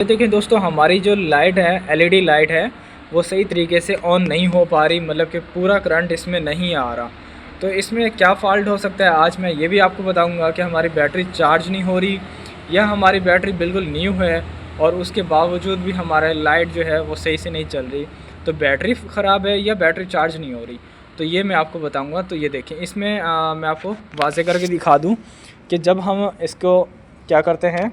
देखिए दोस्तों, हमारी जो लाइट है, एलईडी लाइट है, वो सही तरीके से ऑन नहीं हो पा रही, मतलब कि पूरा करंट इसमें नहीं आ रहा। तो इसमें क्या फ़ॉल्ट हो सकता है, आज मैं ये भी आपको बताऊंगा कि हमारी बैटरी चार्ज नहीं हो रही या हमारी बैटरी बिल्कुल न्यू है और उसके बावजूद भी हमारा लाइट जो है वो सही से नहीं चल रही। तो बैटरी ख़राब है या बैटरी चार्ज नहीं हो रही, तो ये मैं आपको बताऊँगा। तो ये देखें, इसमें मैं आपको वाज़े करके दिखा दूँ कि जब हम इसको क्या करते हैं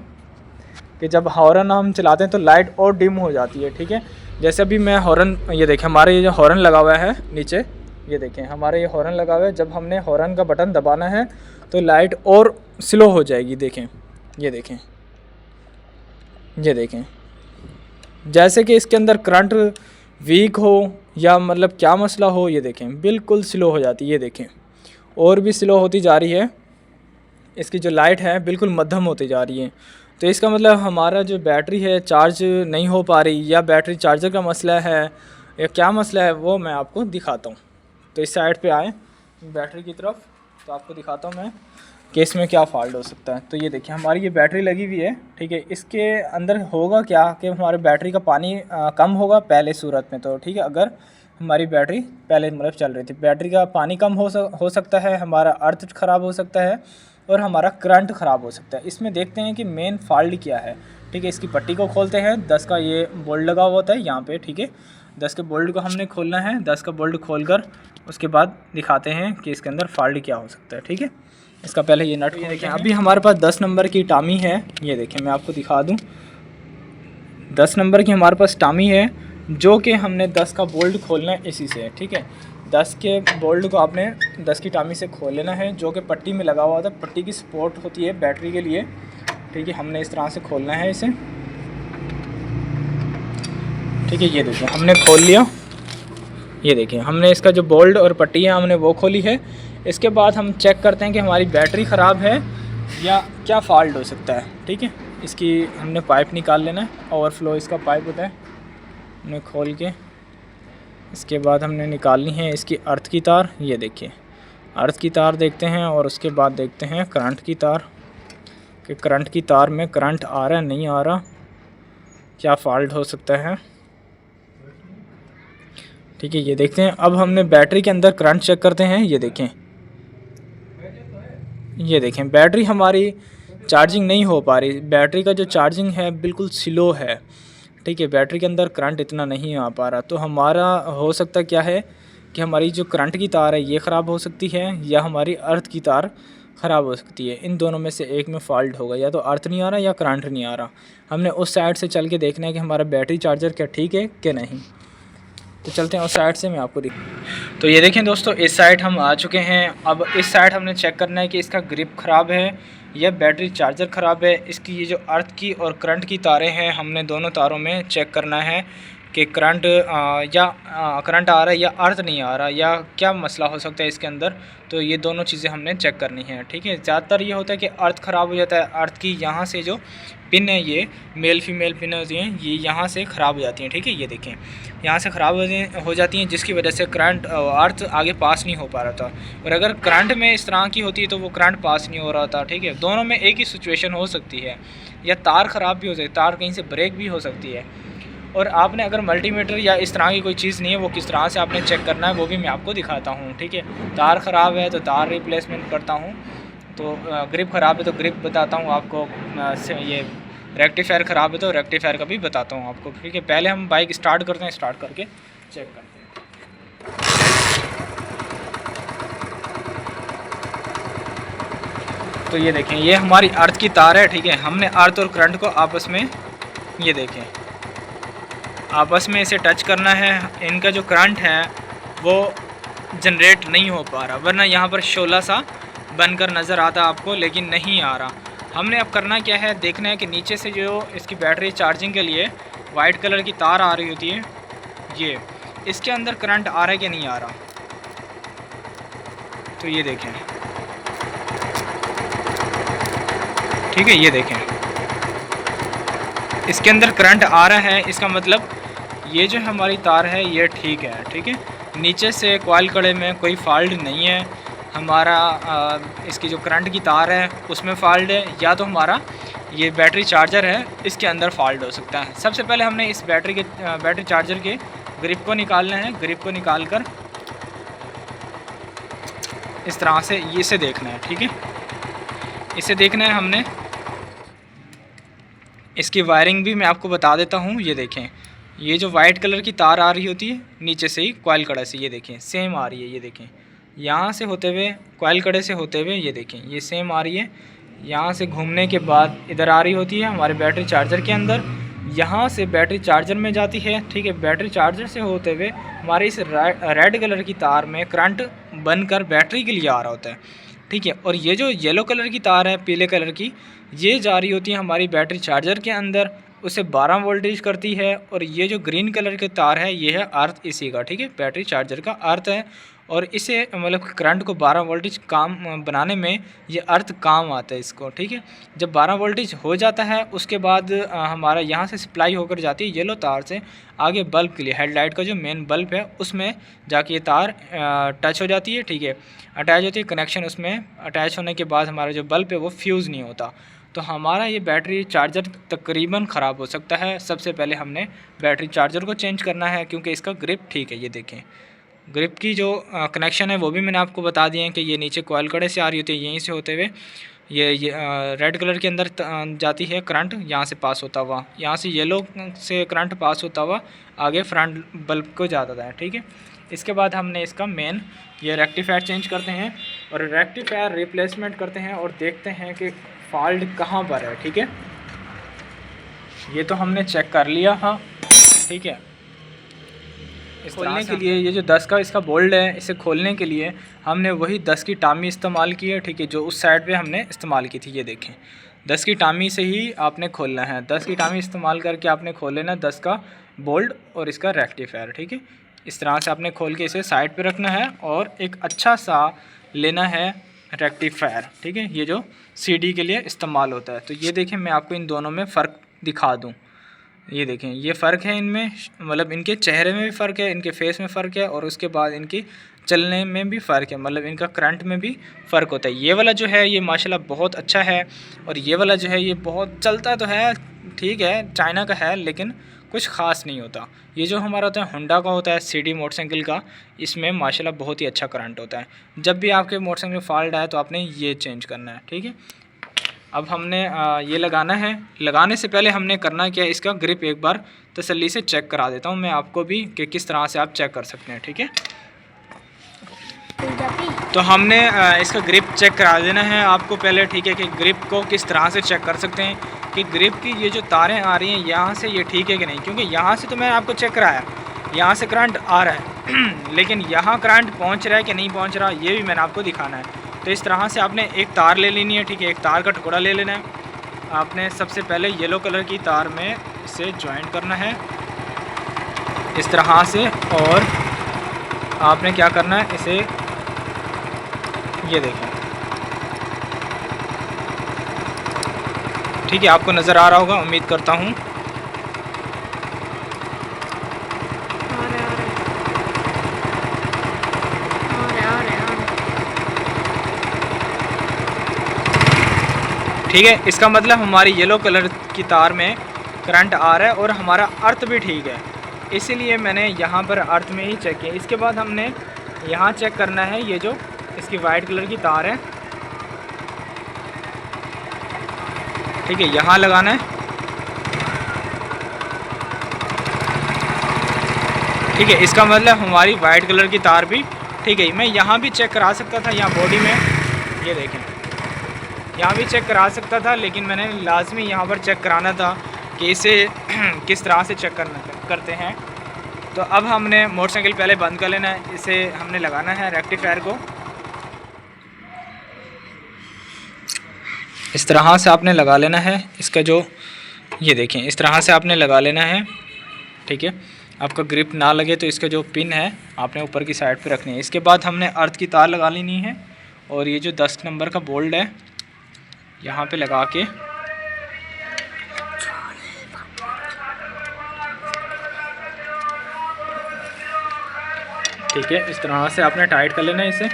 कि जब हॉर्न हम चलाते हैं तो लाइट और डिम हो जाती है। ठीक है, जैसे अभी मैं हॉर्न, ये देखें हमारे ये जो हॉर्न लगा हुआ है नीचे, ये देखें हमारे ये हॉर्न लगा हुआ है। जब हमने हॉर्न का बटन दबाना है तो लाइट और स्लो हो जाएगी। देखें, ये देखें, ये देखें, जैसे कि इसके अंदर करंट वीक हो या मतलब क्या मसला हो, ये देखें बिल्कुल स्लो हो जाती है। ये देखें और भी स्लो होती जा रही है, इसकी जो लाइट है बिल्कुल मध्यम होती जा रही है। तो इसका मतलब हमारा जो बैटरी है चार्ज नहीं हो पा रही, या बैटरी चार्जर का मसला है या क्या मसला है, वो मैं आपको दिखाता हूँ। तो इस साइड पे आए बैटरी की तरफ, तो आपको दिखाता हूँ मैं कि इसमें क्या फ़ॉल्ट हो सकता है। तो ये देखिए हमारी ये बैटरी लगी हुई है। ठीक है, इसके अंदर होगा क्या कि हमारे बैटरी का पानी कम होगा पहले सूरत में। तो ठीक है, अगर हमारी बैटरी पहले मतलब चल रही थी, बैटरी का पानी कम हो सकता है, हमारा अर्थ ख़राब हो सकता है और हमारा करंट ख़राब हो सकता है। इसमें देखते हैं कि मेन फॉल्ट क्या है। ठीक है, इसकी पट्टी को खोलते हैं। 10 का ये बोल्ट लगा हुआ होता है यहाँ पे। ठीक है, 10 के बोल्ट को हमने खोलना है। 10 का बोल्ट खोलकर उसके बाद दिखाते हैं कि इसके अंदर फॉल्ट क्या हो सकता है। ठीक है, इसका पहले ये नट, ये देखें अभी हमारे पास 10 नंबर की टामी है। ये देखें मैं आपको दिखा दूँ, 10 नंबर की हमारे पास टामी है, जो कि हमने 10 का बोल्ट खोलना है इसी से। ठीक है, 10 के बोल्ट को आपने 10 की टामी से खोल लेना है, जो कि पट्टी में लगा हुआ था। पट्टी की सपोर्ट होती है बैटरी के लिए। ठीक है, हमने इस तरह से खोलना है इसे। ठीक है, ये देखिए हमने खोल लिया। ये देखिए हमने इसका जो बोल्ट और पट्टी है हमने वो खोली है। इसके बाद हम चेक करते हैं कि हमारी बैटरी ख़राब है या क्या फ़ॉल्ट हो सकता है। ठीक है, इसकी हमने पाइप निकाल लेना है, ओवरफ्लो इसका पाइप होता है, हमने खोल के इसके बाद हमने निकालनी है इसकी अर्थ की तार। ये देखिए अर्थ की तार देखते हैं और उसके बाद देखते हैं करंट की तार, कि करंट की तार में करंट आ रहा है नहीं आ रहा, क्या फ़ॉल्ट हो सकता है। ठीक है, ये देखते हैं। अब हमने बैटरी के अंदर करंट चेक करते हैं। ये देखें, ये देखें बैटरी हमारी चार्जिंग नहीं हो पा रही। बैटरी का जो चार्जिंग है बिल्कुल स्लो है। ठीक है, बैटरी के अंदर करंट इतना नहीं आ पा रहा। तो हमारा हो सकता क्या है कि हमारी जो करंट की तार है ये ख़राब हो सकती है या हमारी अर्थ की तार ख़राब हो सकती है। इन दोनों में से एक में फ़ॉल्ट होगा, या तो अर्थ नहीं आ रहा या करंट नहीं आ रहा। हमने उस साइड से चल के देखना है कि हमारा बैटरी चार्जर क्या ठीक है कि नहीं। तो चलते हैं उस साइड से, मैं आपको तो ये देखें दोस्तों, इस साइड हम आ चुके हैं। अब इस साइड हमने चेक करना है कि इसका ग्रिप ख़राब है या बैटरी चार्जर ख़राब है। इसकी ये जो अर्थ की और करंट की तारें हैं, हमने दोनों तारों में चेक करना है कि करंट या करंट आ रहा है या अर्थ नहीं आ रहा, या क्या मसला हो सकता है इसके अंदर। तो ये दोनों चीज़ें हमने चेक करनी है। ठीक है, ज़्यादातर ये होता है कि अर्थ ख़राब हो जाता है। अर्थ की यहाँ से जो पिन है, ये मेल फीमेल पिन होती हैं, ये यहाँ से ख़राब हो जाती हैं। ठीक है, ये देखें यहाँ से ख़राब हो जाती हैं, जिसकी वजह से करंट अर्थ आगे पास नहीं हो पा रहा था। और अगर करंट में इस तरह की होती है तो वो करंट पास नहीं हो रहा था। ठीक है, दोनों में एक ही सिचुएशन हो सकती है, या तार ख़राब भी हो सकती है, तार कहीं से ब्रेक भी हो सकती है। और आपने अगर मल्टीमीटर या इस तरह की कोई चीज़ नहीं है, वो किस तरह से आपने चेक करना है वो भी मैं आपको दिखाता हूँ। ठीक है, तार ख़राब है तो तार रिप्लेसमेंट करता हूँ, तो ग्रिप ख़राब है तो ग्रिप बताता हूँ आपको, ये रेक्टिफायर ख़राब है तो रेक्टिफायर का भी बताता हूँ आपको। ठीक है, पहले हम बाइक स्टार्ट करते हैं, स्टार्ट करके चेक करते हैं। तो ये देखें, ये हमारी अर्थ की तार है। ठीक है, हमने अर्थ और करंट को आपस में, ये देखें आपस में इसे टच करना है। इनका जो करंट है वो जनरेट नहीं हो पा रहा, वरना यहाँ पर शोला सा बनकर नज़र आता आपको, लेकिन नहीं आ रहा। हमने अब करना क्या है, देखना है कि नीचे से जो इसकी बैटरी चार्जिंग के लिए वाइट कलर की तार आ रही होती है, ये इसके अंदर करंट आ रहा है कि नहीं आ रहा। तो ये देखें, ठीक है, ये देखें इसके अंदर करंट आ रहा है। इसका मतलब ये जो हमारी तार है ये ठीक है। ठीक है, नीचे से कॉइल कड़े में कोई फॉल्ट नहीं है, हमारा इसकी जो करंट की तार है उसमें फ़ॉल्ट है, या तो हमारा ये बैटरी चार्जर है इसके अंदर फ़ॉल्ट हो सकता है। सबसे पहले हमने इस बैटरी चार्जर के ग्रिप को निकालना है। ग्रिप को निकाल कर इस तरह से इसे देखना है, ठीक है। इसे देखना है हमने। इसकी वायरिंग भी मैं आपको बता देता हूँ। ये देखें, ये जो वाइट कलर की तार आ रही होती है नीचे से ही कॉइल कड़े से, ये देखें सेम आ रही है। ये देखें यहाँ से होते हुए कॉइल कड़े से होते हुए ये देखें ये सेम आ रही है। यहाँ से घूमने के बाद इधर आ रही होती है हमारे बैटरी चार्जर के अंदर, यहाँ से बैटरी चार्जर में जाती है, ठीक है। बैटरी चार्जर से होते हुए हमारे इस रेड कलर की तार में करंट बनकर बैटरी के लिए आ रहा होता है, ठीक है। और ये जो येलो कलर की तार है पीले कलर की, ये जा रही होती है हमारी बैटरी चार्जर के अंदर, उसे 12 वोल्टेज करती है। और ये जो ग्रीन कलर के तार है ये है अर्थ इसी का, ठीक है, बैटरी चार्जर का अर्थ है। और इसे मतलब करंट को 12 वोल्टेज काम बनाने में ये अर्थ काम आता है इसको, ठीक है। जब 12 वोल्टेज हो जाता है उसके बाद हमारा यहाँ से सप्लाई होकर जाती है येलो तार से आगे बल्ब के लिए, हेडलाइट का जो मेन बल्ब है उसमें जाके ये तार टच हो जाती है, ठीक है, अटैच होती है। कनेक्शन उसमें अटैच होने के बाद हमारा जो बल्ब है वो फ्यूज़ नहीं होता, तो हमारा ये बैटरी चार्जर तकरीबन ख़राब हो सकता है। सबसे पहले हमने बैटरी चार्जर को चेंज करना है क्योंकि इसका ग्रिप ठीक है। ये देखें ग्रिप की जो कनेक्शन है वो भी मैंने आपको बता दिए हैं कि ये नीचे कॉइल कड़े से आ रही होती है, यहीं से होते हुए ये रेड कलर के अंदर जाती है करंट, यहाँ से पास होता हुआ, यहाँ से येलो से करंट पास होता हुआ आगे फ्रंट बल्ब को जाता है, ठीक है। इसके बाद हमने इसका मेन ये रेक्टिफायर चेंज करते हैं और रेक्टिफायर रिप्लेसमेंट करते हैं और देखते हैं कि फॉल्ट कहाँ पर है, ठीक है। ये तो हमने चेक कर लिया, हाँ ठीक है। इस खोलने के लिए ये जो 10 का इसका बोल्ट है, इसे खोलने के लिए हमने वही 10 की टामी इस्तेमाल की है, ठीक है, जो उस साइड पे हमने इस्तेमाल की थी। ये देखें 10 की टामी से ही आपने खोलना है, 10 की टामी इस्तेमाल करके आपने खोल लेना 10 का बोल्ट और इसका रेक्टिफायर, ठीक है। इस तरह से आपने खोल के इसे साइड पे रखना है और एक अच्छा सा लेना है रेक्टिफायर, ठीक है, ये जो सीडी के लिए इस्तेमाल होता है। तो ये देखें मैं आपको इन दोनों में फ़र्क दिखा दूँ। ये देखें ये फ़र्क है इनमें, मतलब इनके चेहरे में भी फ़र्क है, इनके फेस में फ़र्क है और उसके बाद इनकी चलने में भी फ़र्क है, मतलब इनका करंट में भी फ़र्क होता है। ये वाला जो है ये माशाल्लाह बहुत अच्छा है और ये वाला जो है ये बहुत चलता तो है, ठीक है, चाइना का है लेकिन कुछ ख़ास नहीं होता। ये जो हमारा होता है होंडा का होता है सीडी मोटरसाइकिल का, इसमें माशाल्लाह बहुत ही अच्छा करंट होता है। जब भी आपके मोटरसाइकिल में फॉल्ट आए तो आपने ये चेंज करना है, ठीक है। अब हमने ये लगाना है। लगाने से पहले हमने करना क्या है, इसका ग्रिप एक बार तसल्ली से चेक करा देता हूँ मैं आपको भी कि किस तरह से आप चेक कर सकते हैं, ठीक है। तो हमने इसका ग्रिप चेक करा देना है आपको पहले, ठीक है, कि ग्रिप को किस तरह से चेक कर सकते हैं कि ग्रिप की ये जो तारें आ रही हैं यहाँ से ये ठीक है कि नहीं, क्योंकि यहाँ से तो मैंने आपको चेक कराया, यहाँ से करंट आ रहा है लेकिन यहाँ करंट पहुँच रहा है कि नहीं पहुँच रहा ये भी मैंने आपको दिखाना है। तो इस तरह से आपने एक तार ले लेनी है, ठीक है, एक तार का टुकड़ा ले लेना है। आपने सबसे पहले येलो कलर की तार में इसे ज्वाइन करना है इस तरह से, और आपने क्या करना है इसे, ये देखें, ठीक है, आपको नज़र आ रहा होगा उम्मीद करता हूँ। ठीक है, इसका मतलब हमारी येलो कलर की तार में करंट आ रहा है और हमारा अर्थ भी ठीक है, इसीलिए मैंने यहाँ पर अर्थ में ही चेक किया। इसके बाद हमने यहाँ चेक करना है ये जो इसकी वाइट कलर की तार है, ठीक है, यहाँ लगाना है, ठीक है। इसका मतलब हमारी वाइट कलर की तार भी ठीक है। मैं यहाँ भी चेक करा सकता था, यहाँ बॉडी में, ये देखें, यहाँ भी चेक करा सकता था लेकिन मैंने लाजमी यहाँ पर चेक कराना था कि इसे किस तरह से चेक करते हैं। तो अब हमने मोटरसाइकिल पहले बंद कर लेना है, इसे हमने लगाना है रेक्टिफायर को इस तरह से आपने लगा लेना है। इसका जो ये देखें इस तरह से आपने लगा लेना है, ठीक है। आपका ग्रिप ना लगे तो इसका जो पिन है आपने ऊपर की साइड पे रखनी है। इसके बाद हमने अर्थ की तार लगा लेनी है और ये जो 10 नंबर का बोल्ट है यहाँ पे लगा के ठीक है इस तरह से आपने टाइट कर लेना है इसे।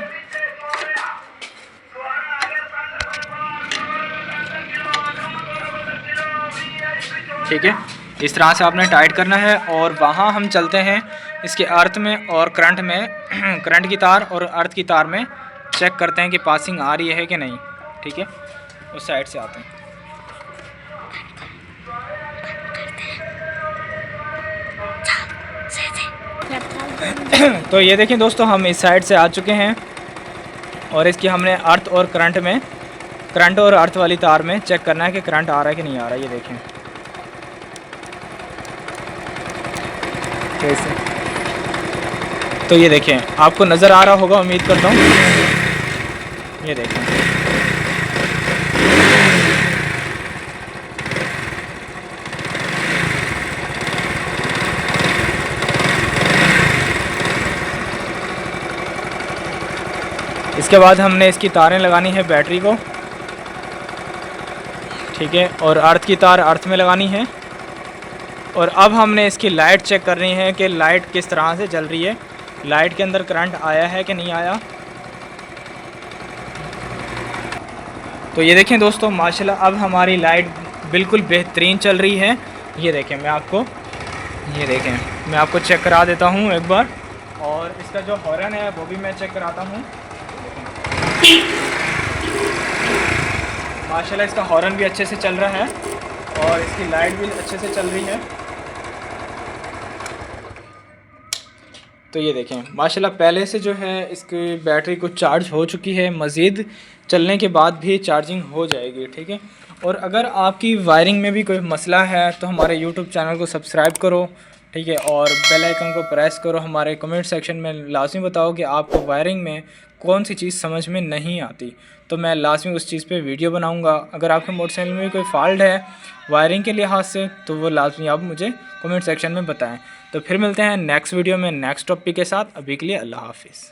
ठीक है, इस तरह से आपने टाइट करना है। और वहाँ हम चलते हैं इसके अर्थ में और करंट में करंट की तार और अर्थ की तार में चेक करते हैं कि पासिंग आ रही है कि नहीं। ठीक है, उस साइड से आते हैं। तो ये देखें दोस्तों, हम इस साइड से आ चुके हैं और इसकी हमने अर्थ और करंट और अर्थ वाली तार में चेक करना है कि करंट आ रहा है कि नहीं आ रहा है। ये देखें कैसे, तो ये देखें आपको नज़र आ रहा होगा, उम्मीद करता हूँ। ये देखें, इसके बाद हमने इसकी तारें लगानी है बैटरी को। ठीक है, और अर्थ की तार अर्थ में लगानी है। और अब हमने इसकी लाइट चेक करनी है कि लाइट किस तरह से जल रही है, लाइट के अंदर करंट आया है कि नहीं आया। तो ये देखें दोस्तों, माशाल्लाह अब हमारी लाइट बिल्कुल बेहतरीन चल रही है। ये देखें, मैं आपको चेक करा देता हूँ एक बार। और इसका जो हॉर्न है वो भी मैं चेक कराता हूँ। माशाल्लाह इसका हॉर्न भी अच्छे से चल रहा है और इसकी लाइट भी अच्छे से चल रही है। तो ये देखें माशाल्लाह पहले से जो है इसकी बैटरी को चार्ज हो चुकी है, मज़ीद चलने के बाद भी चार्जिंग हो जाएगी। ठीक है, और अगर आपकी वायरिंग में भी कोई मसला है तो हमारे यूट्यूब चैनल को सब्सक्राइब करो। ठीक है, और बेल आइकन को प्रेस करो। हमारे कमेंट सेक्शन में लाजमी बताओ कि आपको वायरिंग में कौन सी चीज़ समझ में नहीं आती, तो मैं लाजमी उस चीज़ पे वीडियो बनाऊंगा। अगर आपके मोटरसाइकिल में कोई फ़ॉल्ट है वायरिंग के लिहाज से तो वो लाजमी आप मुझे कमेंट सेक्शन में बताएं। तो फिर मिलते हैं नेक्स्ट वीडियो में नेक्स्ट टॉपिक के साथ। अभी के लिए अल्लाह हाफिज़।